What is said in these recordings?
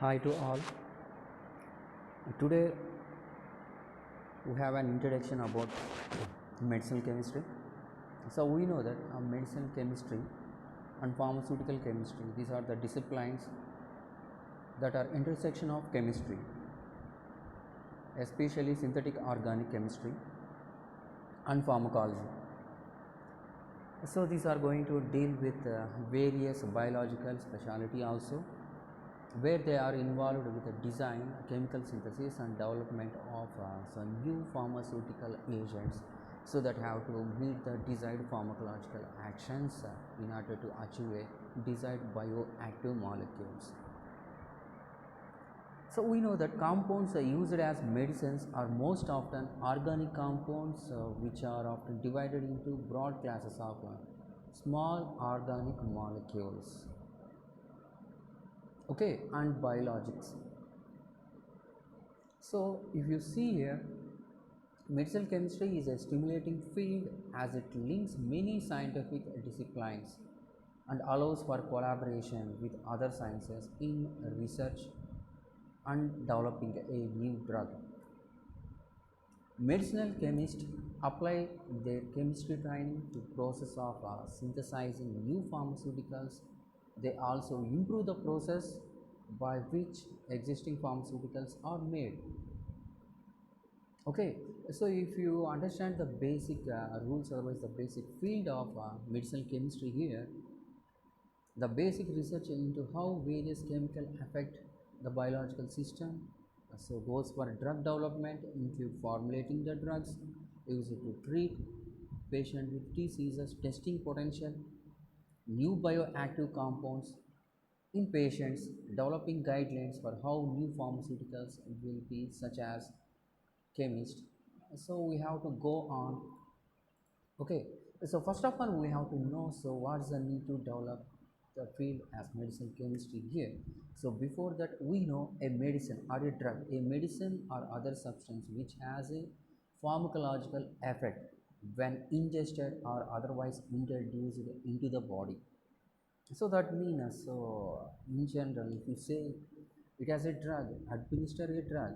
Hi to all. Today we have an introduction about medicinal chemistry. So we know that medicinal chemistry and pharmaceutical chemistry, these are the disciplines that are intersection of chemistry, especially synthetic organic chemistry and pharmacology. So these are going to deal with various biological specialty also, where they are involved with the design, chemical synthesis and development of some new pharmaceutical agents, so that have to meet the desired pharmacological actions in order to achieve a desired bioactive molecules. So we know that compounds used as medicines are most often organic compounds, which are often divided into broad classes of small organic molecules, okay, and biologics. So if you see here, medicinal chemistry is a stimulating field as it links many scientific disciplines and allows for collaboration with other sciences in research and developing a new drug. Medicinal chemists apply their chemistry training to process of synthesizing new pharmaceuticals. They also improve the process by which existing pharmaceuticals are made. Okay, so if you understand the basic rules, otherwise the basic field of medicinal chemistry here, the basic research into how various chemicals affect the biological system. So goes for drug development include formulating the drugs used to treat patient with diseases, testing potential new bioactive compounds in patients, developing guidelines for how new pharmaceuticals will be, such as chemist. So we have to go on. Okay, so first of all we have to know, so what's the need to develop the field as medicinal chemistry here. So before that, we know a medicine or a drug, a medicine or other substance which has a pharmacological effect when ingested or otherwise introduced into the body. So that means, so in general, if you say it as a drug, administer a drug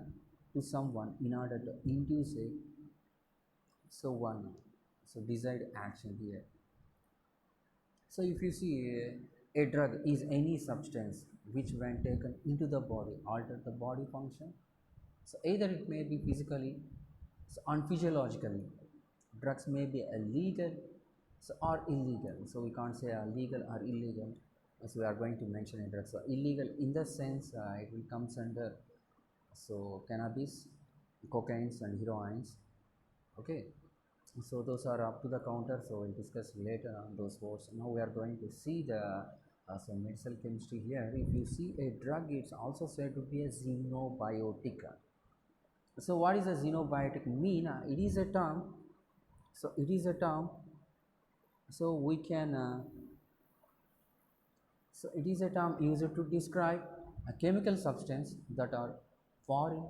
to someone in order to induce a so one so desired action here. So if you see a drug is any substance which when taken into the body alter the body function. So either it may be physically, so unphysiologically. Drugs may be illegal, so or illegal. So we can't say legal or illegal. So we are going to mention a drug. So illegal in the sense it will comes under so cannabis, cocaines and heroines. Okay, so those are up to the counter, so we'll discuss later on those words. Now we are going to see the so medicinal chemistry here. If you see a drug, it's also said to be a xenobiotic. So what is a xenobiotic mean? It is a term, so it is a term, so we can so it is a term used to describe a chemical substance that are foreign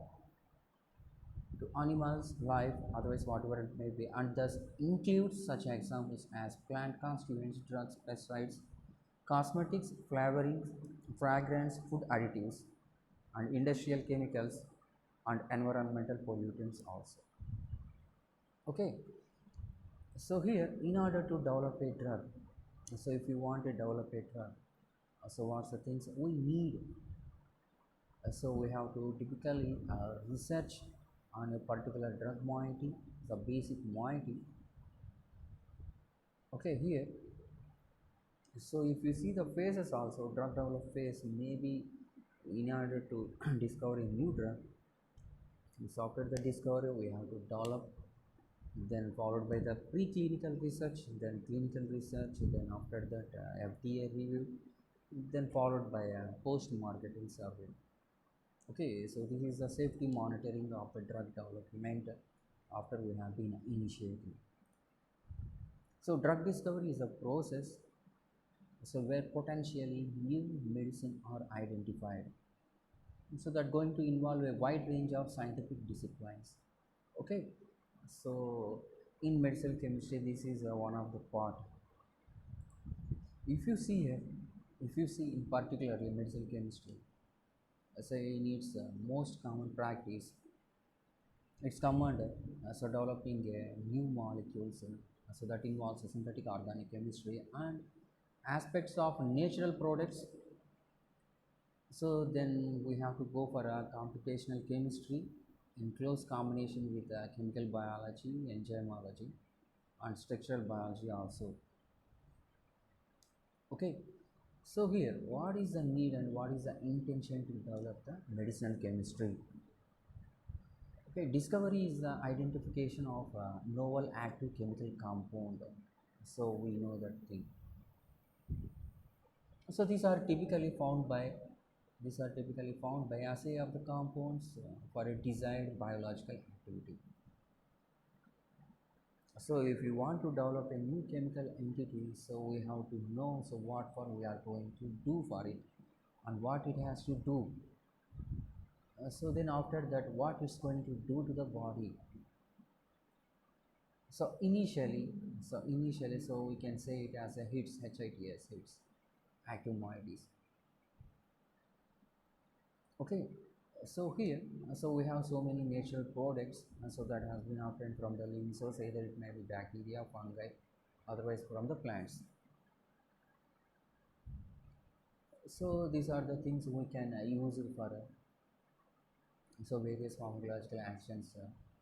to animals life, otherwise whatever it may be, and thus includes such examples as plant constituents, drugs, pesticides, cosmetics, flavorings, fragrance, food additives, and industrial chemicals and environmental pollutants also. Okay, so here in order to develop a drug, so if you want to develop a drug, so what's the things we need. So we have to typically research on a particular drug moiety, the basic moiety. Okay, here, so if you see the phases also, drug develop phase may be in order to discover a new drug. So after the discovery we have to develop, then followed by the preclinical research, then clinical research, then after that FDA review, then followed by post marketing survey. Okay, so this is the safety monitoring of the drug development after we have been initiating. So drug discovery is a process, so where potentially new medicine are identified. So that going to involve a wide range of scientific disciplines. Okay, so in medicinal chemistry, this is one of the part. If you see here, if you see in particular in medicinal chemistry, say in its most common practice, it's common so developing new molecules so that involves synthetic organic chemistry and aspects of natural products. So then we have to go for a computational chemistry in close combination with chemical biology, enzymology, and structural biology also. Okay, so here, what is the need and what is the intention to develop the medicinal chemistry? Okay, discovery is the identification of a novel active chemical compound. So we know that thing. So these are typically found by assay of the compounds for a desired biological activity. So if we want to develop a new chemical entity, so we have to know so what for we are going to do for it and what it has to do. So then after that, what it's going to do to the body. So we can say it as a hits, active moieties. Okay, so here, so we have so many natural products, so that has been obtained from the living source, either it may be bacteria, fungi, otherwise from the plants. So these are the things we can use it for so various pharmacological actions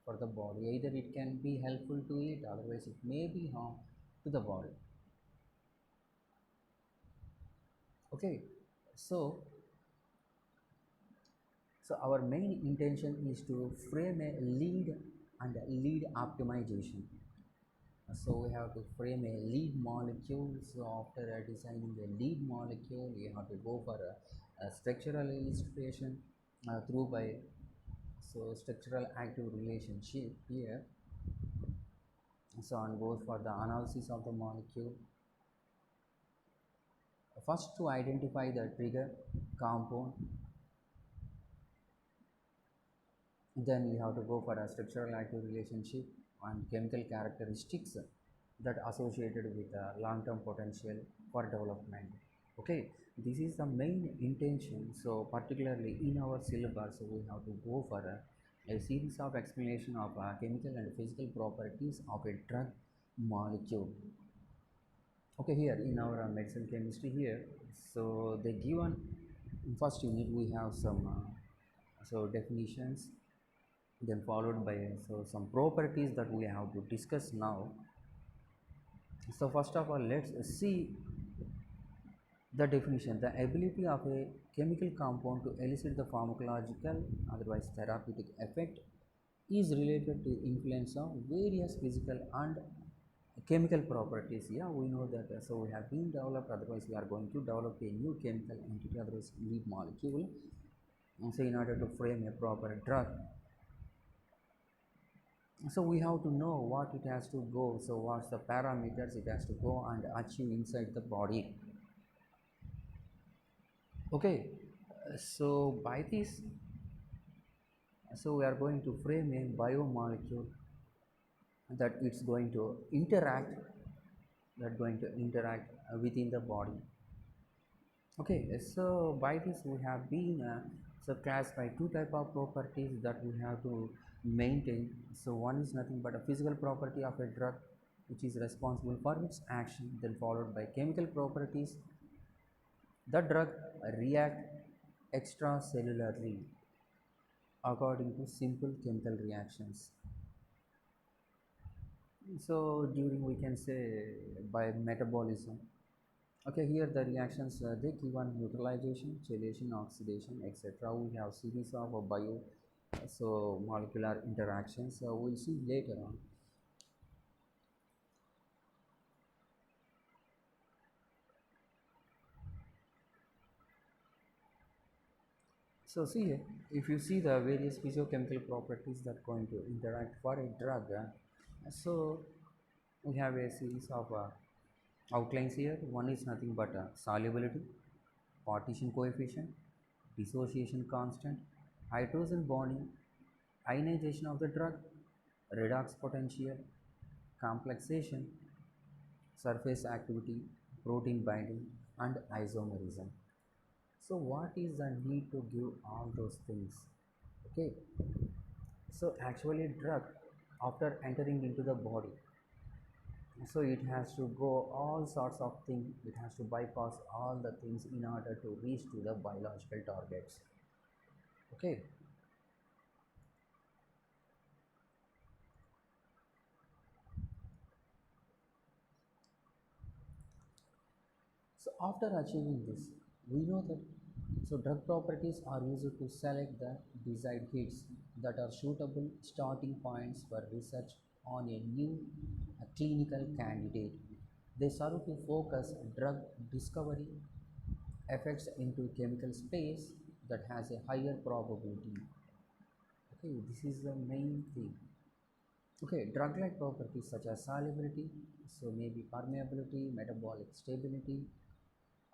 for the body. Either it can be helpful to it, otherwise it may be harm to the body. Okay, so so our main intention is to frame a lead and a lead optimization. So we have to frame a lead molecule. So after designing the lead molecule, we have to go for a structural illustration through by so structural active relationship here. So and goes for the analysis of the molecule. First to identify the trigger compound, then we have to go for a structural active relationship and chemical characteristics that associated with a long-term potential for development. Okay, this is the main intention. So particularly in our syllabus, we have to go for a series of explanation of chemical and physical properties of a drug molecule. Okay, here in our medicinal chemistry here, so they given in first unit we have some so definitions, then followed by so some properties that we have to discuss now. So first of all, let's see the definition. The ability of a chemical compound to elicit the pharmacological, otherwise therapeutic effect is related to influence of various physical and chemical properties. Yeah, we know that. So we have been developed, otherwise we are going to develop a new chemical entity, otherwise lead molecule. And so in order to frame a proper drug, so we have to know what it has to go, so what's the parameters it has to go and achieve inside the body. Okay, so by this, so we are going to frame a biomolecule that it's going to interact, within the body. Okay, so by this we have been so classified two type of properties that we have to maintain. So one is nothing but a physical property of a drug which is responsible for its action, then followed by chemical properties. The drug react extracellularly according to simple chemical reactions. So during we can say by metabolism. Okay, here the reactions they give on neutralization, chelation, oxidation, etc. We have series of bio so molecular interactions. We'll see later on. So see here, if you see the various physiochemical properties that are going to interact for a drug, so we have a series of outlines here. One is nothing but solubility, partition coefficient, dissociation constant, hydrogen bonding, ionization of the drug, redox potential, complexation, surface activity, protein binding, and isomerism. So what is the need to give all those things? Okay, so actually drug, after entering into the body, so it has to go all sorts of things, it has to bypass all the things in order to reach to the biological targets. Okay, so after achieving this, we know that so drug properties are used to select the desired hits that are suitable starting points for research on a new clinical candidate. They serve to focus drug discovery effects into chemical space that has a higher probability. Okay, this is the main thing. Okay, drug-like properties such as solubility, so maybe permeability, metabolic stability,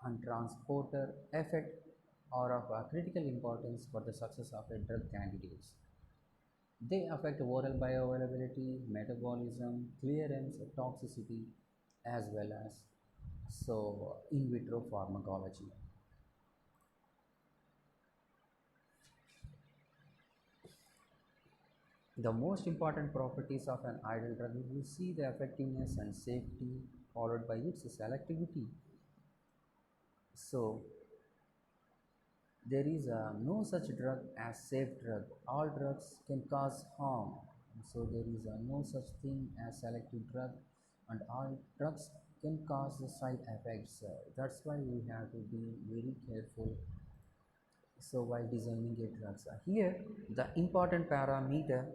and transporter effect are of critical importance for the success of a drug candidates. They affect oral bioavailability, metabolism, clearance, toxicity, as well as so in vitro pharmacology. The most important properties of an ideal drug, we see the effectiveness and safety followed by its selectivity. So there is no such drug as safe drug. All drugs can cause harm. So there is no such thing as selective drug, and all drugs can cause the side effects. That's why we have to be very careful. So while designing a drugs, here the important parameter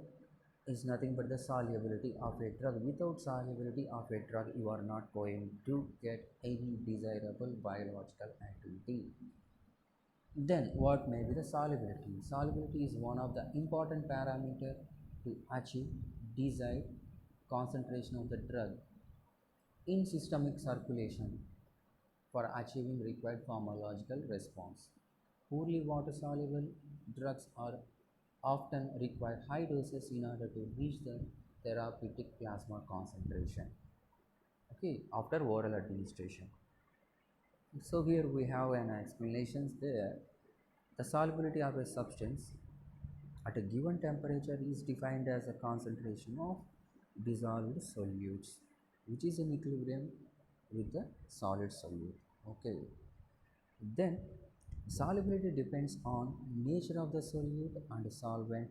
is nothing but the solubility of a drug. Without solubility of a drug, you are not going to get any desirable biological activity. Then what may be the solubility? Solubility is one of the important parameter to achieve desired concentration of the drug in systemic circulation for achieving required pharmacological response. Poorly water soluble drugs are often require high doses in order to reach the therapeutic plasma concentration. Okay, after oral administration. So here we have an explanations there. The solubility of a substance at a given temperature is defined as a concentration of dissolved solutes, which is in equilibrium with the solid solute. Okay, then solubility depends on nature of the solute and solvent,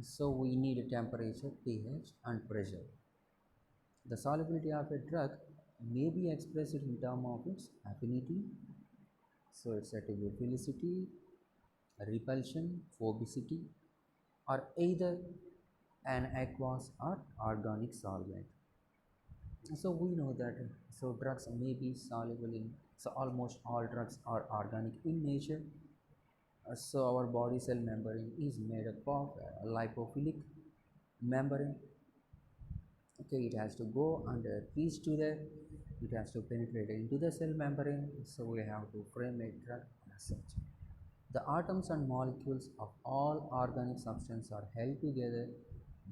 so we need temperature, pH, and pressure. The solubility of a drug may be expressed in terms of its affinity, so it's at a philicity, repulsion, phobicity, or either an aqueous or organic solvent. So we know that so drugs may be soluble in, so almost all drugs are organic in nature. So our body cell membrane is made up of lipophilic membrane. Okay, it has to go and reach to the, it has to penetrate into the cell membrane, so we have to frame a drug as such. The atoms and molecules of all organic substances are held together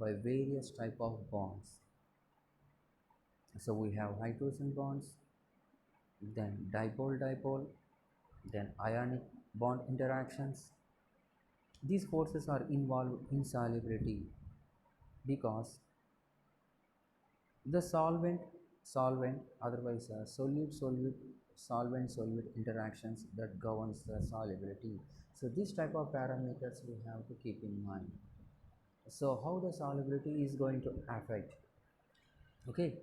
by various type of bonds. So we have hydrogen bonds, then dipole-dipole, then ionic bond interactions. These forces are involved in solubility because the solvent otherwise solute solute solvent solute interactions that governs the solubility. So this type of parameters we have to keep in mind. So how the solubility is going to affect? Okay,